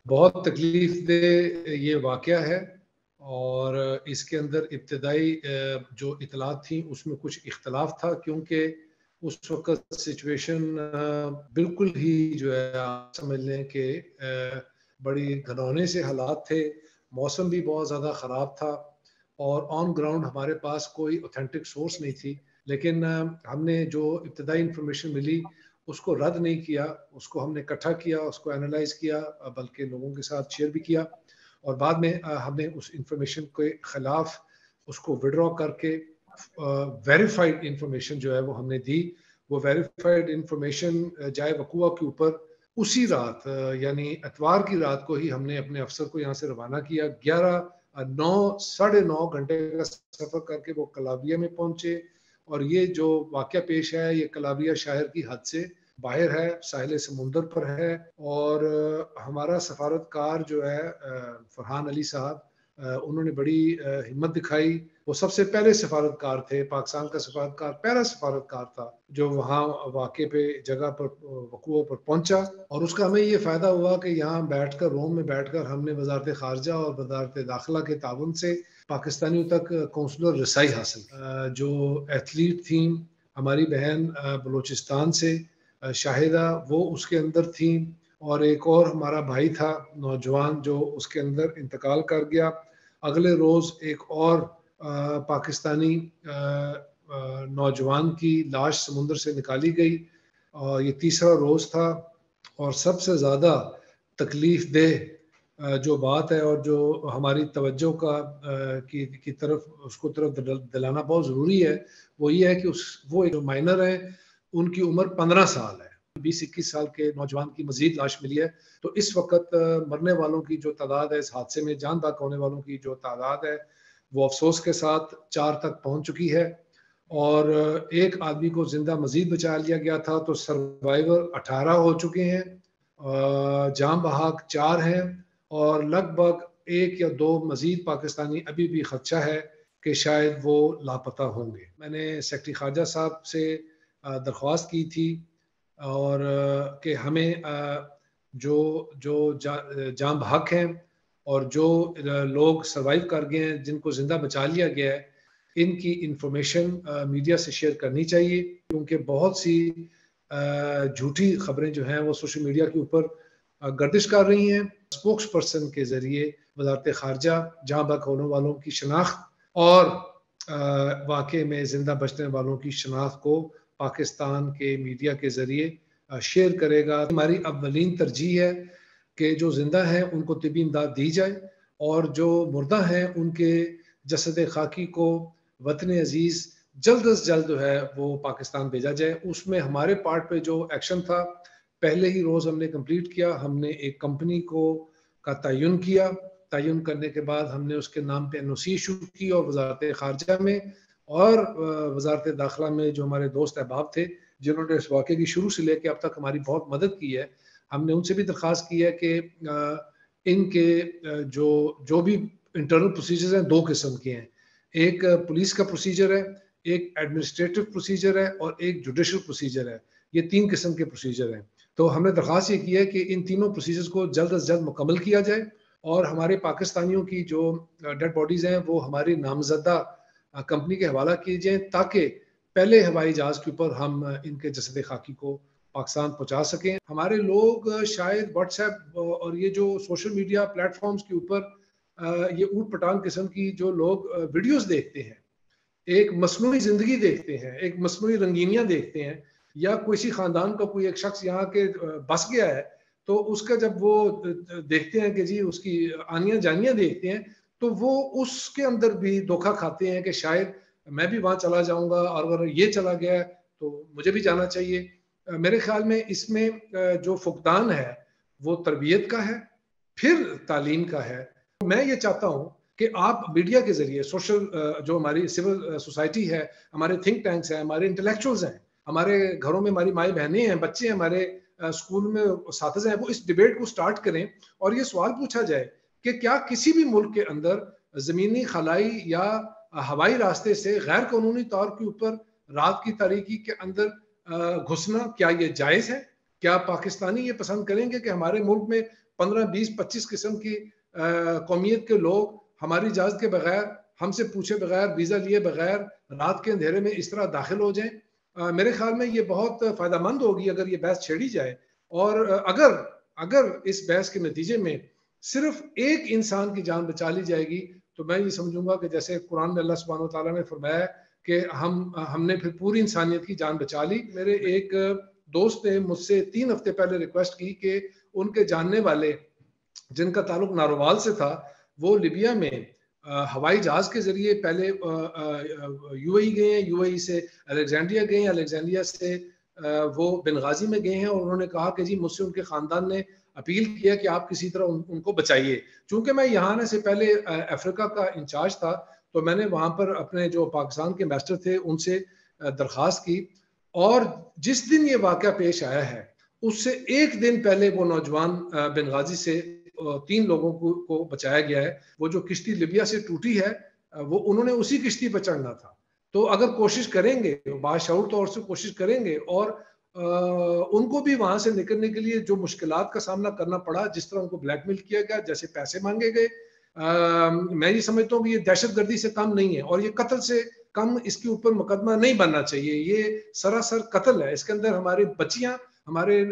بہت تکلیف دہ یہ واقعہ ہے، اور اس کے اندر ابتدائی جو اطلاعات تھیں اس میں کچھ اختلاف تھا، کیونکہ اس وقت سچویشن بالکل ہی جو ہے آپ سمجھ لیں کہ بڑی گھنونے سے حالات تھے، موسم بھی بہت زیادہ خراب تھا، اور آن گراؤنڈ ہمارے پاس کوئی اوتھینٹک سورس نہیں تھی، لیکن ہم نے جو ابتدائی انفارمیشن ملی اس کو رد نہیں کیا، اس کو ہم نے اکٹھا کیا، اس کو انالائز کیا، بلکہ لوگوں کے ساتھ شیئر بھی کیا، اور بعد میں ہم نے اس انفارمیشن کے خلاف اس کو وڈرا کر کے ویریفائڈ انفارمیشن جو ہے وہ ہم نے دی۔ وہ ویریفائڈ انفارمیشن جائے وقوع کے اوپر اسی رات یعنی اتوار کی رات کو ہی ہم نے اپنے افسر کو یہاں سے روانہ کیا، 9.5 گھنٹے کا سفر کر کے وہ کلابیہ میں پہنچے، اور یہ جو واقعہ پیش ہے یہ کلابیہ شہر کی حد سے باہر ہے، ساحل سمندر پر ہے، اور ہمارا سفارتکار جو ہے فرحان علی صاحب، انہوں نے بڑی ہمت دکھائی۔ وہ سب سے پہلے سفارتکار تھے، پاکستان کا سفارتکار پہلا سفارتکار تھا جو وہاں واقعے پہ جگہ پر وقوع پر پہنچا، اور اس کا ہمیں یہ فائدہ ہوا کہ یہاں بیٹھ کر، روم میں بیٹھ کر ہم نے وزارت خارجہ اور وزارت داخلہ کے تعاون سے پاکستانیوں تک کونسلر رسائی حاصل کی۔ جو ایتھلیٹ تھیں ہماری بہن بلوچستان سے شاہدہ، وہ اس کے اندر تھیں، اور ایک اور ہمارا بھائی تھا نوجوان جو اس کے اندر انتقال کر گیا۔ اگلے روز ایک اور پاکستانی نوجوان کی لاش سمندر سے نکالی گئی، اور یہ تیسرا روز تھا۔ اور سب سے زیادہ تکلیف دہ جو بات ہے اور جو ہماری توجہ کی طرف اس کو طرف دلانا بہت ضروری ہے، وہ یہ ہے کہ وہ جو مائنر ہیں ان کی عمر 15 سال ہے، 20-21 سال کے نوجوان کی مزید لاش ملی ہے۔ تو اس وقت مرنے والوں کی جو تعداد ہے، اس حادثے میں جان بحق ہونے والوں کی جو تعداد ہے وہ افسوس کے ساتھ 4 تک پہنچ چکی ہے، اور ایک آدمی کو زندہ مزید بچا لیا گیا تھا، تو سروائیور 18 ہو چکے ہیں، جان بحق 4 ہیں، اور لگ بھگ 1 یا 2 مزید پاکستانی ابھی بھی خدشہ ہے کہ شاید وہ لاپتہ ہوں گے۔ میں نے سیکرٹری خارجہ صاحب سے درخواست کی تھی اور کہ ہمیں جو جان بحق ہیں اور جو لوگ سروائیو کر گئے ہیں، جن کو زندہ بچا لیا گیا ہے، ان کی انفارمیشن میڈیا سے شیئر کرنی چاہیے، کیونکہ بہت سی جھوٹی خبریں جو ہیں وہ سوشل میڈیا کے اوپر گردش کر رہی ہیں۔ اسپوکس پرسن کے ذریعے وزارت خارجہ جہاں بحق ہونے والوں کی شناخت اور واقعے میں زندہ بچنے والوں کی شناخت کو پاکستان کے میڈیا کے ذریعے شیئر کرے گا۔ ہماری اولین ترجیح ہے کہ جو زندہ ہیں ان کو طبی امداد دی جائے، اور جو مردہ ہیں ان کے جسد خاکی کو وطن عزیز جلد از جلد جو ہے وہ پاکستان بھیجا جائے۔ اس میں ہمارے پارٹ پہ جو ایکشن تھا، پہلے ہی روز ہم نے کمپلیٹ کیا، ہم نے ایک کمپنی کا تعین کیا، تعین کرنے کے بعد ہم نے اس کے نام پہ NOC ایشو کی، اور وزارت خارجہ میں اور وزارت داخلہ میں جو ہمارے دوست احباب تھے جنہوں نے اس واقعے کی شروع سے لے کے اب تک ہماری بہت مدد کی ہے، ہم نے ان سے بھی درخواست کی ہے کہ ان کے جو بھی انٹرنل پروسیجرز ہیں 2 قسم کے ہیں، ایک پولیس کا پروسیجر ہے، ایک ایڈمنسٹریٹو پروسیجر ہے، اور ایک جوڈیشل پروسیجر ہے۔ یہ 3 قسم کے پروسیجر ہیں۔ تو ہم نے درخواست یہ کی ہے کہ ان تینوں پروسیجرز کو جلد از جلد مکمل کیا جائے، اور ہمارے پاکستانیوں کی جو ڈیڈ باڈیز ہیں وہ ہماری نامزدہ کمپنی کے حوالہ کی جائیں، تاکہ پہلے ہوائی جہاز کے اوپر ہم ان کے جسد خاکی کو پاکستان پہنچا سکیں۔ ہمارے لوگ شاید واٹس ایپ اور یہ جو سوشل میڈیا پلیٹ فارمز کے اوپر یہ اوٹ پٹانگ قسم کی جو لوگ ویڈیوز دیکھتے ہیں، ایک مصنوعی زندگی دیکھتے ہیں، ایک مصنوعی رنگینیاں دیکھتے ہیں، یا کسی خاندان کا کوئی ایک شخص یہاں کے بس گیا ہے تو اس کا جب وہ دیکھتے ہیں کہ جی اس کی آنیاں جانیاں دیکھتے ہیں، تو وہ اس کے اندر بھی دھوکہ کھاتے ہیں کہ شاید میں بھی وہاں چلا جاؤں گا، اور اگر یہ چلا گیا ہے تو مجھے بھی جانا چاہیے۔ میرے خیال میں اس میں جو فقدان ہے وہ تربیت کا ہے، پھر تعلیم کا ہے۔ میں یہ چاہتا ہوں کہ آپ میڈیا کے ذریعے سوشل جو ہماری سول سوسائٹی ہے، ہمارے تھنک ٹینکس ہیں، ہمارے انٹلیکچوئلز ہیں، ہمارے گھروں میں ہماری مائیں بہنیں ہیں، بچے ہیں، ہمارے اسکول میں اساتذہ ہیں، وہ اس ڈیبیٹ کو سٹارٹ کریں اور یہ سوال پوچھا جائے کہ کیا کسی بھی ملک کے اندر زمینی، خلائی یا ہوائی راستے سے غیر قانونی طور کے اوپر رات کی تاریکی کے اندر گھسنا کیا یہ جائز ہے؟ کیا پاکستانی یہ پسند کریں گے کہ ہمارے ملک میں 15, 20, 25 قسم کی قومیت کے لوگ ہماری اجازت کے بغیر، ہم سے پوچھے بغیر، ویزا لیے بغیر رات کے اندھیرے میں اس طرح داخل ہو جائیں. میرے خیال میں یہ بہت فائدہ مند ہوگی اگر یہ بحث چھیڑی جائے. اور اگر اس بحث کے نتیجے میں صرف ایک انسان کی جان بچا لی جائے گی تو میں یہ سمجھوں گا کہ جیسے قرآن میں اللہ سبحانہ وتعالیٰ نے فرمایا کہ ہم نے پھر پوری انسانیت کی جان بچا لی. میرے ایک دوست نے مجھ سے 3 ہفتے پہلے ریکویسٹ کی کہ ان کے جاننے والے جن کا تعلق ناروال سے تھا وہ لیبیا میں ہوائی جہاز کے ذریعے پہلے یو اے ای گئے ہیں، یو اے ای سے الیگزینڈریا گئے ہیں، الیگزینڈریا سے وہ بنغازی میں گئے ہیں، اور انہوں نے کہا کہ جی مجھ سے ان کے خاندان نے اپیل کیا کہ آپ کسی طرح ان کو بچائیے. چونکہ میں یہاں آنے سے پہلے افریقہ کا انچارج تھا تو میں نے وہاں پر اپنے جو پاکستان کے ایمبیسڈر تھے ان سے درخواست کی، اور جس دن یہ واقعہ پیش آیا ہے اس سے ایک دن پہلے وہ نوجوان بنغازی سے 3 لوگوں کو بچایا گیا ہے. وہ جو کشتی لیبیا سے ٹوٹی ہے وہ انہوں نے اسی کشتی پہ چڑھنا تھا. تو اگر کوشش کریں گے، باشعور طور سے کوشش کریں گے، اور ان کو بھی وہاں سے نکلنے کے لیے جو مشکلات کا سامنا کرنا پڑا، جس طرح ان کو بلیک میل کیا گیا، جیسے پیسے مانگے گئے، میں یہ سمجھتا ہوں کہ یہ دہشت گردی سے کم نہیں ہے، اور یہ قتل سے کم اس کے اوپر مقدمہ نہیں بننا چاہیے. یہ سراسر قتل ہے. اس کے اندر ہماری بچیاں، ہمارے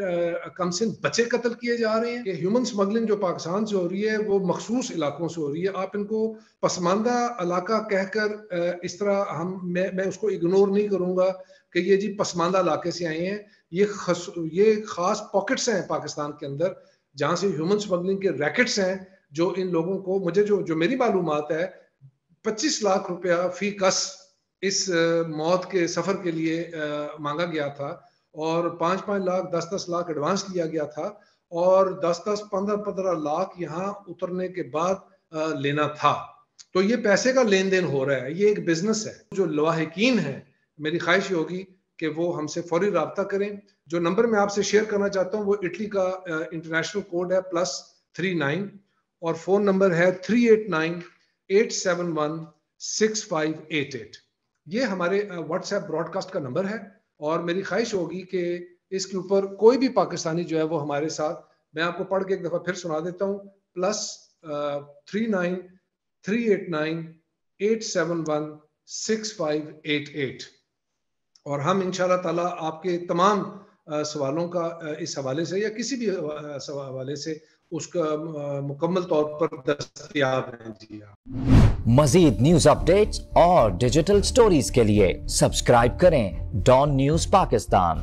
کم سن بچے قتل کیے جا رہے ہیں. کہ ہیومن سمگلنگ جو پاکستان سے ہو رہی ہے وہ مخصوص علاقوں سے ہو رہی ہے. آپ ان کو پسماندہ علاقہ کہہ کر اس طرح میں اس کو اگنور نہیں کروں گا کہ یہ جی پسماندہ علاقے سے آئے ہیں. یہ خاص پاکٹس ہیں پاکستان کے اندر جہاں سے ہیومن سمگلنگ کے ریکٹس ہیں، جو ان لوگوں کو، مجھے جو میری معلومات ہے 25 لاکھ روپیہ فی کس اس موت کے سفر کے لیے مانگا گیا تھا، اور 5-5 لاکھ 10-10 لاکھ ایڈوانس لیا گیا تھا، اور 10-10 15-15 لاکھ یہاں اترنے کے بعد لینا تھا. تو یہ پیسے کا لین دین ہو رہا ہے، یہ ایک بزنس ہے. جو لواحقین ہیں میری خواہش ہوگی کہ وہ ہم سے فوری رابطہ کریں. جو نمبر میں آپ سے شیئر کرنا چاہتا ہوں وہ اٹلی کا انٹرنیشنل کوڈ ہے +39، اور فون نمبر ہے 389-871-6588. یہ ہمارے واٹس ایپ براڈ کاسٹ کا نمبر ہے، اور میری خواہش ہوگی کہ اس کے اوپر کوئی بھی پاکستانی جو ہے وہ ہمارے ساتھ، میں آپ کو پڑھ کے ایک دفعہ پھر سنا دیتا ہوں، +39-389-871-6588. اور ہم انشاءاللہ تعالی آپ کے تمام سوالوں کا اس حوالے سے یا کسی بھی حوالے سے اس کا مکمل طور پر دستیاب ہیں. جی مزید نیوز اپڈیٹس اور ڈیجیٹل سٹوریز کے لیے سبسکرائب کریں ڈان نیوز پاکستان.